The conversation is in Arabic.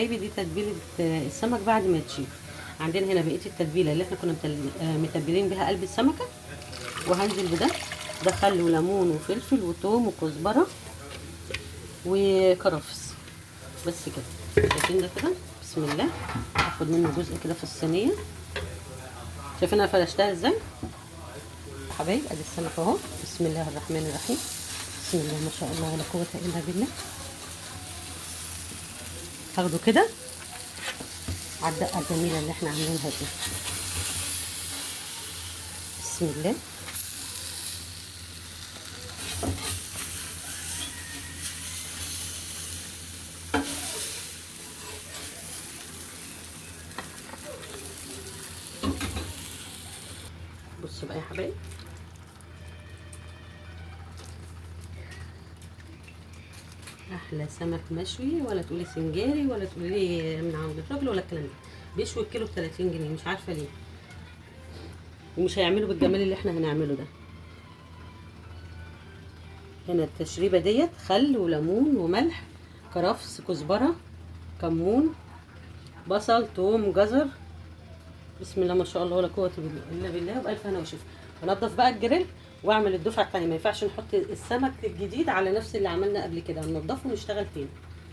حبايبي دي تتبيله السمك بعد ما تشيل. عندنا هنا بقيه التتبيله اللي احنا كنا متبلين بها قلب السمكه، وهنزل ده خل وليمون وفلفل وثوم وكزبره وكرفس. بس كده شايفين ده كده. بسم الله. هاخد منه جزء كده في الصينيه. شايفين انا فرشتها ازاي حبايبي؟ ادي السمك اهو. بسم الله الرحمن الرحيم. بسم الله ما شاء الله ولا قوه الا بالله. هاخده كده على الدقه الجميله اللي احنا عاملينها دي. بسم الله. بصوا بقى يا حبايبي، احلى سمك مشوي، ولا تقولي سنجاري ولا تقولي من عند الراجل ولا الكلام ده. بيشوي الكيلو ب 30 جنيه، مش عارفه ليه. ومش هيعملوا بالجمال اللي احنا هنعمله ده. هنا التشريبه ديت خل وليمون وملح، كرفس، كزبره، كمون، بصل، توم، جزر. بسم الله ما شاء الله ولا قوه الا بالله. وبالف هنا وشفا. هنضف بقى الجريل واعمل الدفعه الثانيه. ما ينفعش نحط السمك الجديد على نفس اللي عملنا قبل كده، هننضفه ونشتغل تاني.